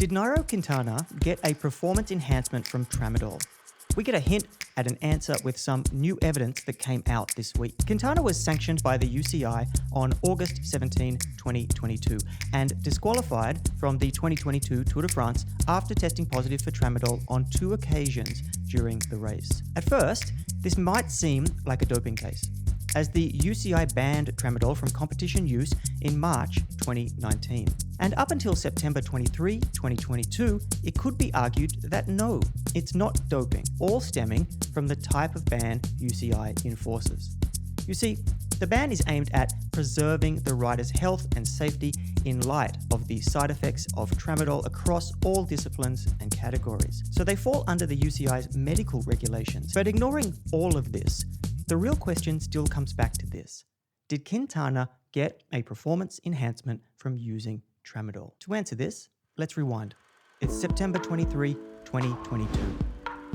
Did Nairo Quintana get a performance enhancement from Tramadol? We get a hint at an answer with some new evidence that came out this week. Quintana was sanctioned by the UCI on August 17, 2022 and disqualified from the 2022 Tour de France after testing positive for Tramadol on 2 occasions during the race. At first, this might seem like a doping case, as the UCI banned Tramadol from competition use in March 2019. And up until September 23, 2022, it could be argued that no, it's not doping, all stemming from the type of ban UCI enforces. You see, the ban is aimed at preserving the rider's health and safety in light of the side effects of Tramadol across all disciplines and categories. So they fall under the UCI's medical regulations. But ignoring all of this, the real question still comes back to this. Did Quintana get a performance enhancement from using Tramadol? To answer this, let's rewind. It's September 23, 2022,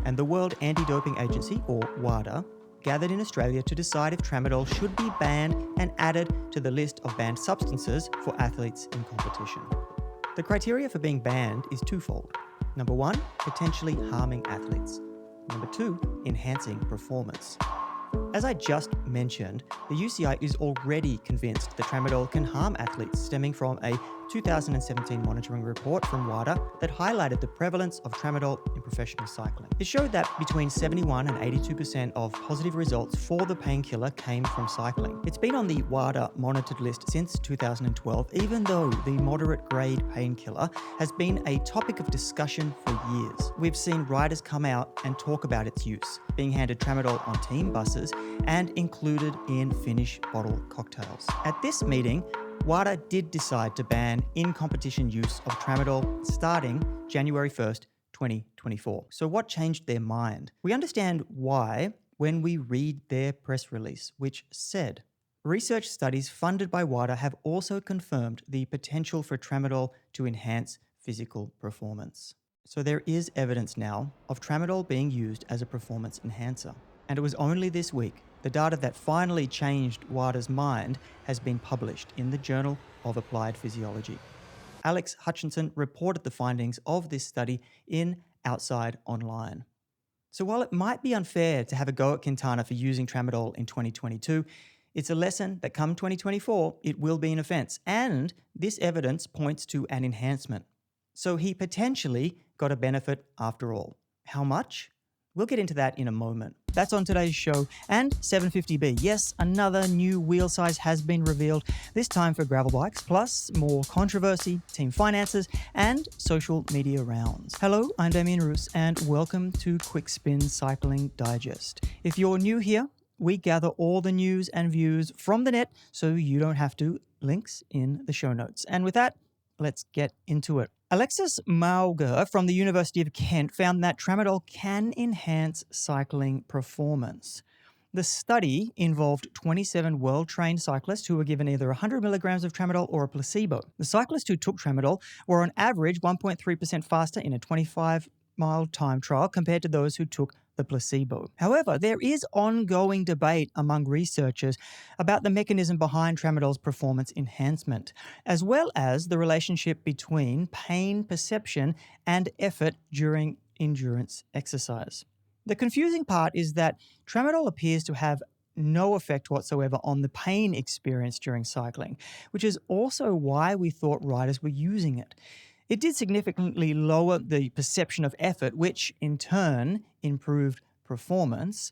and the World Anti-Doping Agency, or WADA, gathered in Australia to decide if Tramadol should be banned and added to the list of banned substances for athletes in competition. The criteria for being banned is twofold. Number 1, potentially harming athletes. Number 2, enhancing performance. As I just mentioned, the UCI is already convinced that Tramadol can harm athletes, stemming from a 2017 monitoring report from WADA that highlighted the prevalence of Tramadol in professional cycling. It showed that between 71 and 82% of positive results for the painkiller came from cycling. It's been on the WADA monitored list since 2012, even though the moderate grade painkiller has been a topic of discussion for years. We've seen riders come out and talk about its use, being handed Tramadol on team buses and included in Finnish bottle cocktails. At this meeting, WADA did decide to ban in-competition use of Tramadol starting January 1st, 2024. So what changed their mind? We understand why when we read their press release, which said, research studies funded by WADA have also confirmed the potential for Tramadol to enhance physical performance. So there is evidence now of Tramadol being used as a performance enhancer. And it was only this week the data that finally changed WADA's mind has been published in the Journal of Applied Physiology. Alex Hutchinson reported the findings of this study in Outside Online. So while it might be unfair to have a go at Quintana for using Tramadol in 2022, it's a lesson that come 2024, it will be an offence. And this evidence points to an enhancement. So he potentially got a benefit after all. How much? We'll get into that in a moment. That's on today's show. And 750B. Yes, another new wheel size has been revealed, this time for gravel bikes, plus more controversy, team finances, and social media rounds. Hello, I'm Damien Roos, and welcome to Quick Spin Cycling Digest. If you're new here, we gather all the news and views from the net so you don't have to. Links in the show notes. And with that, let's get into it. Alexis Mauger from the University of Kent found that Tramadol can enhance cycling performance. The study involved 27 well-trained cyclists who were given either 100 milligrams of Tramadol or a placebo. The cyclists who took Tramadol were on average 1.3% faster in a 25-mile time trial compared to those who took the placebo. However, there is ongoing debate among researchers about the mechanism behind Tramadol's performance enhancement, as well as the relationship between pain perception and effort during endurance exercise. The confusing part is that Tramadol appears to have no effect whatsoever on the pain experience during cycling, which is also why we thought riders were using it. It did significantly lower the perception of effort, which in turn improved performance.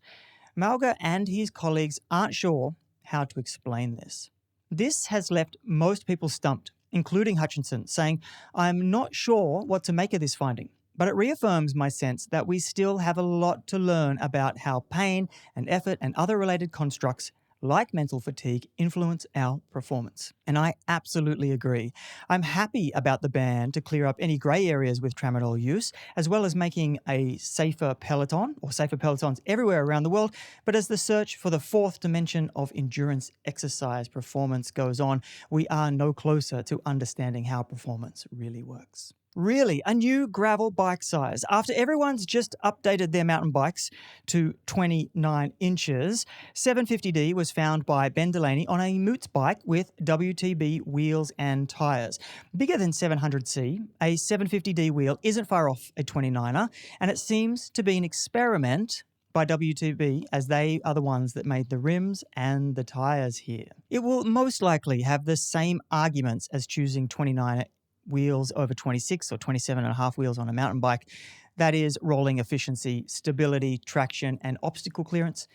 Mauger and his colleagues aren't sure how to explain this. This has left most people stumped, including Hutchinson, saying, "I'm not sure what to make of this finding." But it reaffirms my sense that we still have a lot to learn about how pain and effort and other related constructs like mental fatigue, influence our performance. And I absolutely agree. I'm happy about the ban to clear up any grey areas with Tramadol use, as well as making a safer peloton, or safer pelotons everywhere around the world. But as the search for the fourth dimension of endurance exercise performance goes on, we are no closer to understanding how performance really works. Really, a new gravel bike size. After everyone's just updated their mountain bikes to 29 inches, 750D was found by Ben Delaney on a Moots bike with WTB wheels and tyres. Bigger than 700C, a 750D wheel isn't far off a 29er, and it seems to be an experiment by WTB, as they are the ones that made the rims and the tyres here. It will most likely have the same arguments as choosing 29 wheels over 26 or 27 and a half wheels on a mountain bike. That is rolling efficiency, stability, traction, and obstacle clearance.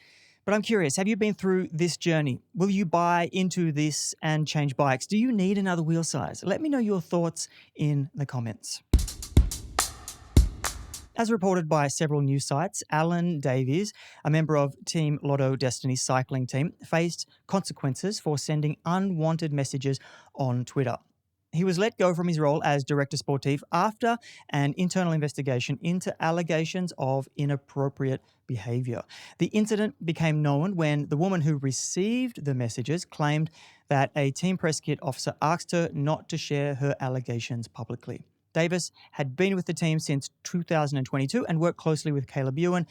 But I'm curious, have you been through this journey? Will you buy into this and change bikes? Do you need another wheel size? Let me know your thoughts in the comments. As reported by several news sites, Alan Davies, a member of Team Lotto Destiny's cycling team, faced consequences for sending unwanted messages on Twitter. He was let go from his role as Director Sportif after an internal investigation into allegations of inappropriate behaviour. The incident became known when the woman who received the messages claimed that a Team Press Kit officer asked her not to share her allegations publicly. Davis had been with the team since 2022 and worked closely with Caleb Ewan.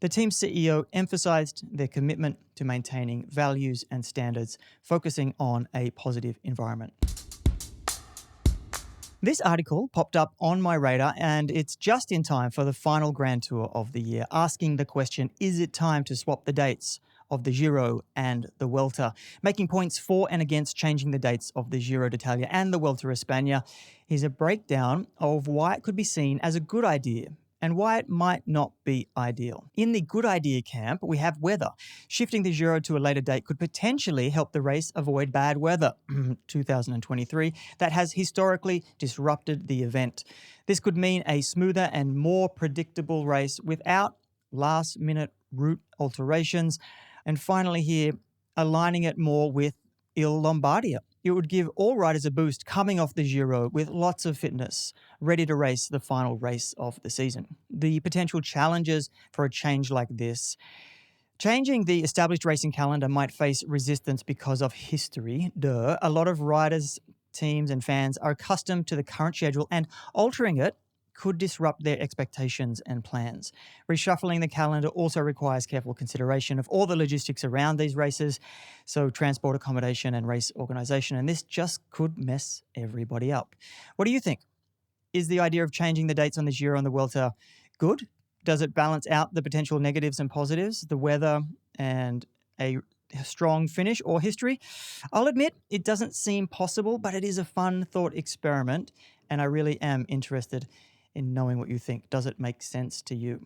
The team's CEO emphasised their commitment to maintaining values and standards, focusing on a positive environment. This article popped up on my radar, and it's just in time for the final Grand Tour of the year, asking the question, is it time to swap the dates of the Giro and the Vuelta? Making points for and against changing the dates of the Giro d'Italia and the Vuelta a España. Here's a breakdown of why it could be seen as a good idea and why it might not be ideal. In the good idea camp, we have weather. Shifting the Giro to a later date could potentially help the race avoid bad weather, 2023, that has historically disrupted the event. This could mean a smoother and more predictable race without last-minute route alterations. And finally here, aligning it more with Il Lombardia. It would give all riders a boost coming off the Giro with lots of fitness, ready to race the final race of the season. The potential challenges for a change like this: changing the established racing calendar might face resistance because of history. A lot of riders, teams and fans are accustomed to the current schedule, and altering it could disrupt their expectations and plans. Reshuffling the calendar also requires careful consideration of all the logistics around these races, so transport, accommodation, and race organisation, and this just could mess everybody up. What do you think? Is the idea of changing the dates on the Giro and the Vuelta good? Does it balance out the potential negatives and positives, the weather and a strong finish or history? I'll admit it doesn't seem possible, but it is a fun thought experiment, and I really am interested in knowing what you think. Does it make sense to you?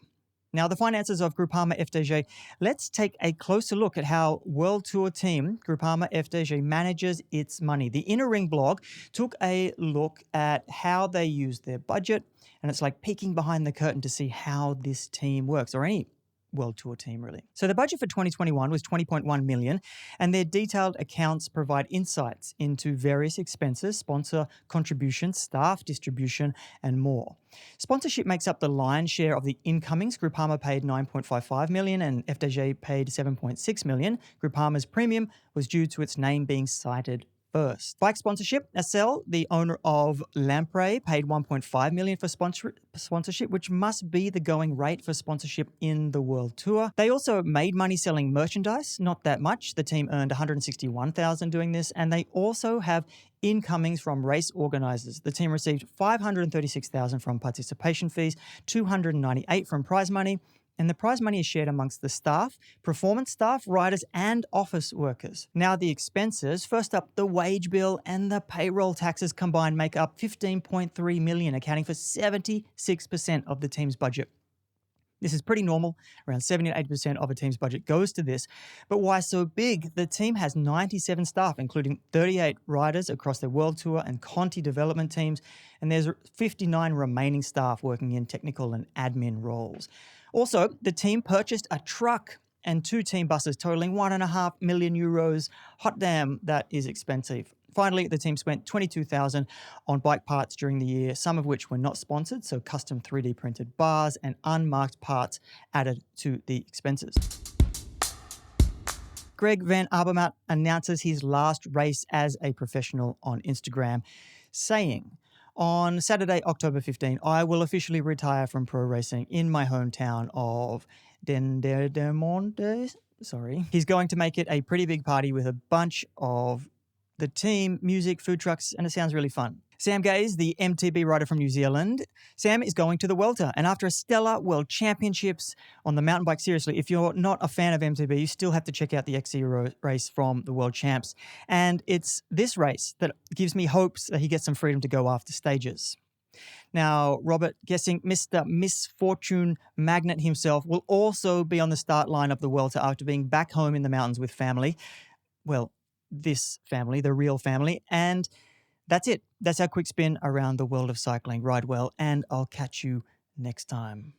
Now, the finances of Groupama FDJ. Let's take a closer look at how World Tour team Groupama FDJ manages its money. The Inner Ring blog took a look at how they use their budget, and it's like peeking behind the curtain to see how this team works, or any World Tour team, really. So the budget for 2021 was 20.1 million, and their detailed accounts provide insights into various expenses, sponsor contributions, staff distribution, and more. Sponsorship makes up the lion's share of the incomings. Groupama paid 9.55 million and FDJ paid 7.6 million. Groupama's premium was due to its name being cited first. Bike sponsorship. Acel, the owner of Lampre, paid 1.5 million for sponsorship, which must be the going rate for sponsorship in the World Tour. They also made money selling merchandise, not that much. The team earned 161,000 doing this, and they also have incomings from race organisers. The team received 536,000 from participation fees, 298 from prize money, and the prize money is shared amongst the staff, performance staff, riders, and office workers. Now the expenses. First up, the wage bill and the payroll taxes combined make up 15.3 million, accounting for 76% of the team's budget. This is pretty normal. Around 70 to 80% of a team's budget goes to this. But why so big? The team has 97 staff, including 38 riders across the World Tour and Conti development teams, and there's 59 remaining staff working in technical and admin roles. Also, the team purchased a truck and 2 team buses totaling 1.5 million euros. Hot damn, that is expensive. Finally, the team spent 22,000 on bike parts during the year, some of which were not sponsored, so custom 3D printed bars and unmarked parts added to the expenses. Greg Van Avermaet announces his last race as a professional on Instagram, saying, On Saturday, October 15, I will officially retire from pro racing in my hometown of Dendermonde. Sorry. He's going to make it a pretty big party with a bunch of the team, music, food trucks, and it sounds really fun. Sam Gaze, the MTB rider from New Zealand, Sam is going to the Welter. And after a stellar World Championships on the mountain bike, seriously, if you're not a fan of MTB, you still have to check out the XC race from the World Champs. And it's this race that gives me hopes that he gets some freedom to go after stages. Now, Robert, guessing Mr. Misfortune Magnet himself will also be on the start line of the Welter after being back home in the mountains with family. Well, this family, the real family. And that's it. That's our quick spin around the world of cycling. Ride well, and I'll catch you next time.